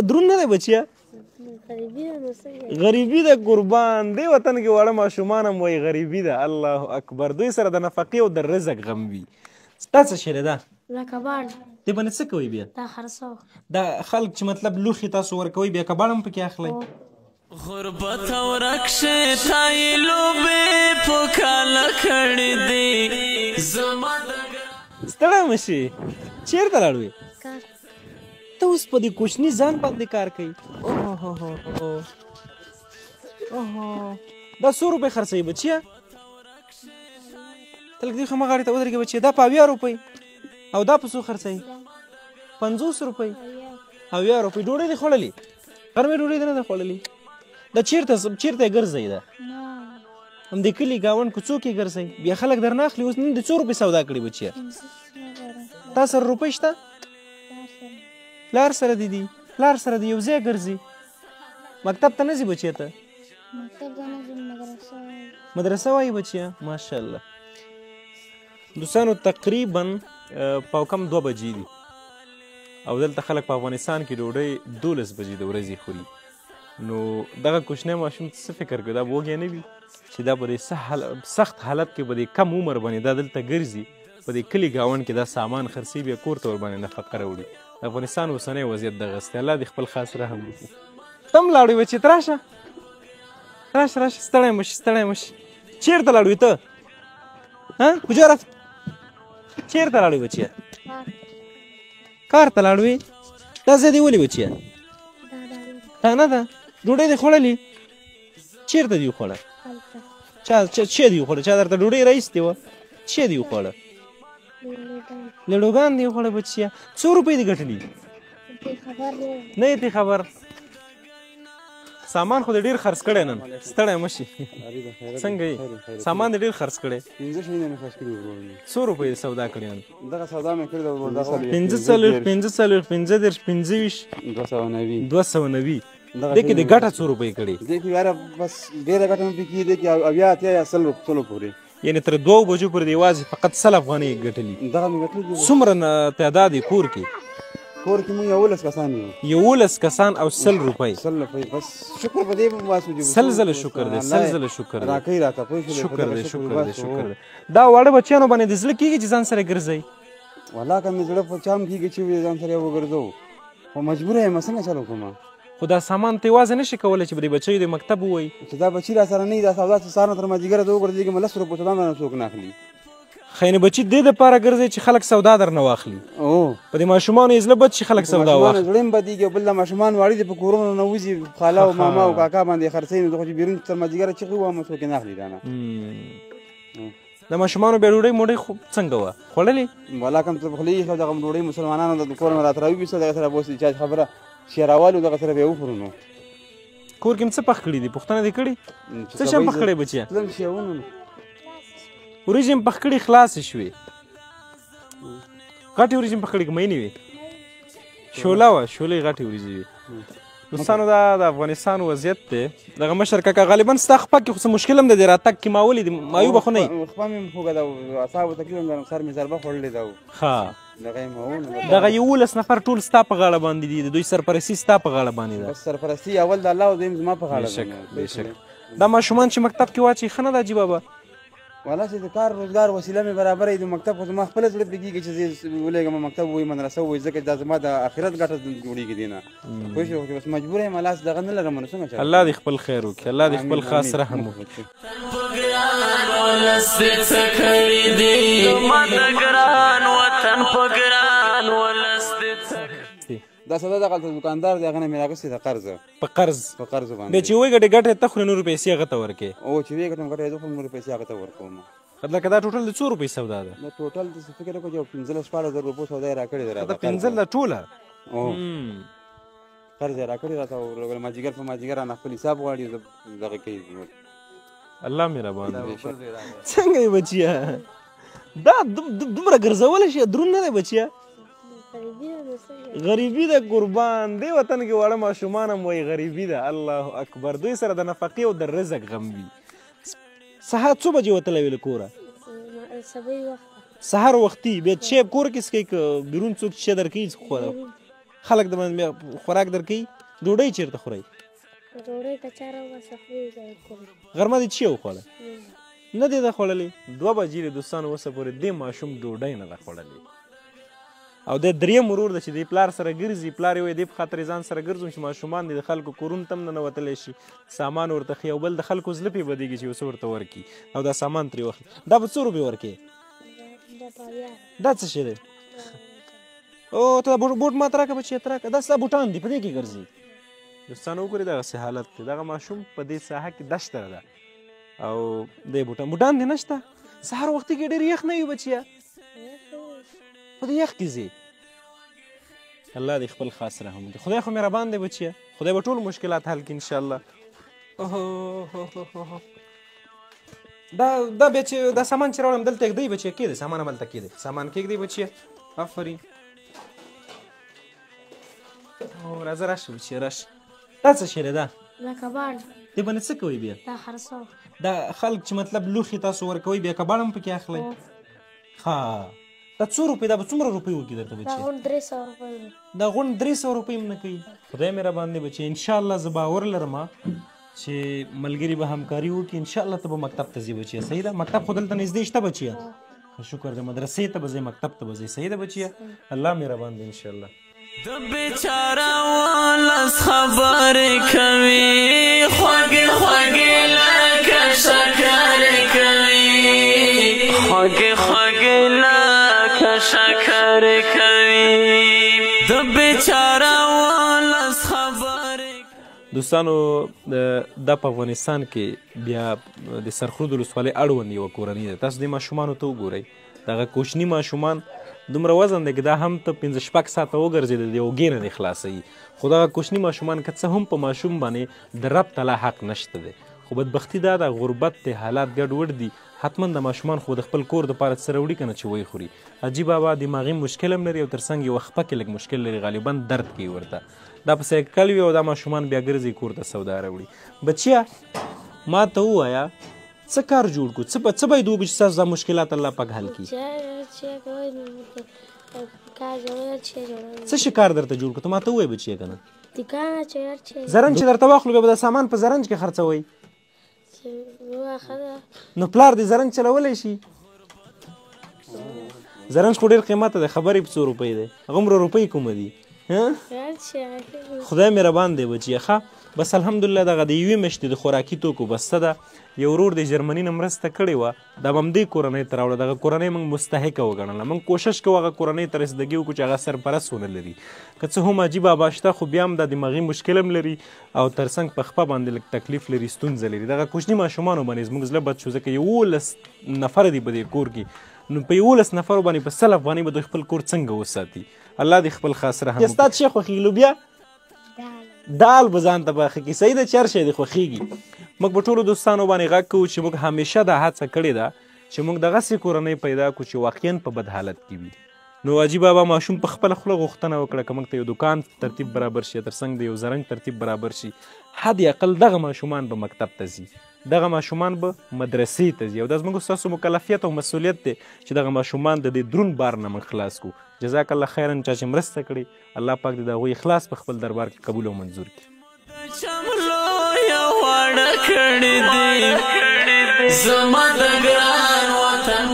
دروند نه دی بچیه غریبي ده قربان دی وطن کې واړه ماشومان هم وایي غریبي ده الله اکبر دوی سره د نفقې او د رزق غم وي ستا څه شی دی دا کباړ دې باندې څه کوئ بیا دا خرڅوه دا خلک چې مطلب لوښي تاسو ورکوئ بیا کباړ هم پکې اخلئ غربت او رکشه تای لوبې په کاله کړې دي زما ستړی مه شي چېرته لاړوې ته اوس په دې کوچني ځان باندې کار کوي دا 100 روپۍ خرڅوي بچیه ته لږ دې خو مغاړې ته ودرېږه بچیه دا په 80 روپۍ او دا په څو خرڅوي 50 روپۍ 80 روپۍ ډوډۍ دې خوړلې غرمې ډوډۍ دې نه ده خوړلې دا چېرته یې ګرځئ ده همدې کلي ګاونډ کوڅو کې ګرځئ بیا خلک درنه اخلي اوس نن دې 100 روپۍ سودا کړې بچیه تا سره روپۍ شته پلار سره دي پلار سره د یو ځای ګرځي مکتب ته نه ځي بچیه ته مدرسه وایي بچیه ماشاءالله دوستانو تقریبا پاو کم 2 بجې دي او دلته خلک په افغانستان کې ډوډۍ 12 بجې د ورځې خوري نو دغه کوچنی ماشوم څه فکر کوي دا به وږی نه وي چې دا په دې سخت حالت کې په دې کم عمر باندې دا دلته ګرځي په دې کلي ګاونډ کې دا سامان خرڅوي بیا کور ته ورباندې نفقه راوړي د افغانستان اوسنی وضعیت دغسې دی الله دې خپل خاص رحم وکړي ته هم لاړوې بچې ته راشه راشه ستړی مه شي چېرته لاړوې ته کجا رفت چېرته لاړوې بچیه کار ته لاړوې دا ځای دې ولې بچیه دا نه ده ډوډۍ دې خوړلې چېرته دې وخوړه چا دې وخوړه چا درته ډوډۍ راایستې وه چا دې وخوړه لډوګان دې وخوړه بچیه 100 روپۍ دې ګټلي نه یې خبر سامان خو دې ډېر خرڅ کړی نن ستړی مه شي څنګه یې سامان دې ډېر خرڅ کړی 100 روپۍ دې سودا کړې نن 290 دې کې دې ګټه 100 روپۍ کړې یعنې تر 2 بجو پورې دې یوازې فقط 100 افغانۍ ګټلي څومره تعداد یې کور کې کور کې موږ 11 کسان یو 11 کسان او 100 روپۍ بس شکر په دې واسو جو 100 ځله شکر دی 100 ځله شکر دی راکې راته پوه شکر دی دا واړه بچیانو باندې د زړه کېږي چې ځان سره ګرځئ والله که مې زړه په چام کېږي چې ځان سره وګرځو خو مجبوره یم څنګه چلو کوم خو دا سامان ته یوازې نشي کولی چې به د بچیو د مکتب ووایي چې دا بچي را سره نه وي دا سودا چې سهار نه تر مازدیګره ته وګرځېږي 10 روپۍ ته نه څوک نه اخلي خیانه بچی دې دپاره ګرځي چې خلک سودا درنه واخلي په دې ماشومانو یې زړه بد چې خلک سودا واخلي زړه یې بدېږي او بل د ماشومان واړه دي په کورونو نه وځي خاله او ماما او کاکا باندې خرڅوي نو دغه چې بیرون تر مازدیګره چغې ووایم څوک یې نه اخلي رانه د ماشومانو بیا ډوډۍ موډۍ څنګه وه خوړلې والله کوم ته پخلی خو دغه ډوډۍ مسلمانانو د کور نه راته راویستل دغه سره بوسې چا خبره شیراوالو دغه سره بیا وخورو نو کور کې څه پخ کړي دي پوښتنه دې کړې څه شی پخ کړی بچیه وریجې پخ کړي خلاصې شوې غټې وریجې پخ کړي که مینې وې شوله وه شولې غټې وریجې وې دوستانو دا د افغانستان وضعیت دی دغه مشر کاکا غالبا ستا خپه کې خو څه مشکل هم دی د راتګ کې ما ولیدې مایوبه خو نه یې خپه مې خوږه ده اعصابو تقریبا سر مې ضربه خوړلې ده ښه دغه 11 نفر ټول ستا په غاړه باندې دي د دوی سرپرستي ستا په غاړه باندې ده بس سرپرستي اول د الله او دویم زما په غاړه بېشک دا ماشومان چې مکتب کې واچوي ښه نه ده عجیبه به والله چې د کار روزګار وسیله مې برابره وي د مکتب خو زما خپله زړه پرېږدي چې زه ولېږم مکتب ووایي مدرسه ووایي ځکه دا زما د آخرت ګټه جوړېږي دې نه پوه شوې خو بس مجبوره یم لاس دغه نه لرم نو څنګه چل الله دې خپل خیر وکړي الله دې خپل خاص رحم وکړي دا سودا دغه دکاندار دی هغه نه مې راغوستې ده قرضه په قرض باندې بیا چې وګټې ګټې ته خورې نورې پیسې هغه ته ورکړې او چې ویې ګټم ګټه یې زه خو نورې پیسې هغه ته ورکوم لکه دا ټوټل د 100 روپۍ سودا ده دا ټوټل د فکر وکړه چې 15-16 روپۍ سودا یې راکړې ده دا 15 ده ټوله قرض یې راکړې راته او مازدیګر په مازدیګر رانه خپل حساب غواړي دغه کوي الله مهربان څنګه یې بچیه دا دومره ګرځولی شي دروند نه دی بچیه غریبي ده قربان دی وطن کې واړه ماشومان هم وایي غریبي ده الله اکبر دوی سره د نفقې او د رزق غم وي سهار څو بجې وتلی وې له کوره سهار وختي بیا چای کور کې څکئ که بیرون څوک چای درکوي خوړه خلک د باندې خوراک درکوي ډوډۍ چېرته خورئ ډوډۍ ته چا راوباسه خوري غرمه دې چی وخوړه نه دی ده خوړلې 2 بجې د دوستانو اوسه پورې دې ماشوم ډوډۍ نه ده خوړلې او د دریم ورور ده چې د پلار سره ګرځي پلار یې وایي دې په خاطر یې ځان سره ګرځم چې ماشومان دي د خلکو کورونو ته هم ننوتلی شي سامان ورته ښي او بل د خلکو زړه پې بدېږي چې یو څه ورته ورکړي او دا سامان ترې واخلي دا په څو روپۍ ورکړې دا څه شی دی او ته دا بوټ ماته راکړه بچیه ته راکړه دا ستا بوټان دي په دې کې ګرځي دوستانو وګورئ دغسې حالت دی دغه ماشوم په دې ساحه کې دشته ده او دی بوټان دې نشته سهار وختي کې ډېر یخ نه وي بچیه په دې یخ کې ځې الله دې خپل خاص رحم وکړي خدای خو مهربان دی بچیه خدای به ټول مشکلات حل کړي انشاءالله دا بیا چې دا سامان چې راوړم دلته کېږدئ بچیه کېږدئ سامان هملته کېږدئ سامان کېږدئ بچیه آفرین راځه راشه بچیه راشه دا څه شی دی دا دا کباړ دې باندې څه کوئ بیا دا خرڅو دا خلک چې مطلب لوښي تاسو ورکوئ بیا کباړ هم پکې اخلئ ښه دا څو روپۍ دا به څومره روپۍ وکړي درته بچیه دا غونډ 300 روپۍ دا غونډ 300 روپۍ هم نه کوي خدای مهربان دی بچیه انشاءالله زه باور لرم چې ملګري به همکاري وکړي انشاءالله ته به مکتب ته ځې بچیه صحیح ده مکتب خو دلته نږدې شته بچیه شکر دی مدرسې ته به ځې مکتب ته به ځې صحیح ده بچیه الله مهربان دی انشاءالله د بیچاره ولس خبرې کوي خوږې خوږې لکه شکرې کوي خوږې خوږې لکه شکرې کوي د بیچاره ولس خبرې دوستانو دا په افغانستان کې بیا د سرخرود ولسوالۍ اړوند یوه کورنۍ ده تاسو دې ماشومانو ته وګورئ دغه کوچني ماشومان دومره وزن دی که دا هم ته 5-6 ساعته وګرځېدل د یو ګېنه دې خلاصوي خو دغه کوچني ماشومان که څه هم په ماشوم باندې د رب تعالی حق نشته دی خو بدبختي دا ده غربت دی حالات ګډوډ دي حتما د ماشومان خو د خپل کور دپاره څه راوړي که نه چې وی خوري حاجي بابا دماغي مشکل هم لري او تر څنګ یوه خپه کې لږ مشکل لري غالبا درد کوي ورته دا په سایکل وي او دا ماشومان بیا ګرځي کور ته سودا راوړي بچیه ما ته ووایه څه کار جوړ کړو څه باید وکړو چې ستاسو دا مشکلات الله پاک حل کړي څه شي کار درته جوړ کړو ته ما ته ووایه بچیه که نه زرنج چې درته واخلو بیا به دا سامان په زرنج کې خرڅوئ نو پلار دې زرنج چلولی شي زرنج خو ډېر قیمته دی خبرې په 100 روپۍ دی هغومره روپۍ کومه دي خدای مهربان دی بچیه ښه بس الحمدلله دغه د یوې میاشتې د خوراکي توکو بسته ده یو ورور د جرمني نه مرسته کړې وه دا به همدې کورنۍ ته راوړه دغه کورنۍ موږ مستحقه وګڼله موږ کوشش کوو هغه کورنۍ ته رسیدګي وکړو چې هغه سرپرست ونه لري که څه هم حاجي بابا شته خو بیا هم دا دماغي مشکل هم لري او تر څنګ په خپه باندې لږ تکلیف لري ستونزه لري دغه کوچني ماشومانو باندې زموږ زړه بد شو ځکه 11 نفر دي په دې کور کې نو په 11 نفرو باندې په 100 افغانۍ به دوی خپل کور څنګه وساتي الله دې خپل خاص رحم وکړي ستا څه خوښېږي لوبیا دال به ځان ته پاخه کړي صحیح ده چې هر شی دې خوښېږي موږ به ټولو دوستانو باندې غږ کوو چې موږ همیشه دا هڅه کړې ده چې موږ دغسې کورنۍ پیدا کړو چې واقعا په بد حالت کې وي نو حاجي بابا ماشوم په خپله خوله غوښتنه وکړه که موږ ته یو دکان ترتیب برابر شي تر څنګ د یو زرنګ ترتیب برابر شي حد اقل دغه ماشومان به مکتب ته ځي دغه ماشومان به مدرسې ته ځي او دا زموږ ستاسو مکلفیت او مسؤلیت دی چې دغه ماشومان د دې دروند بار نه موږ خلاص کړو جزاک الله خیرا چا چې مرسته کړې الله پاک دې د هغوی اخلاص په خپل دربار کې قبول او منظور کړي زما د ګران وطن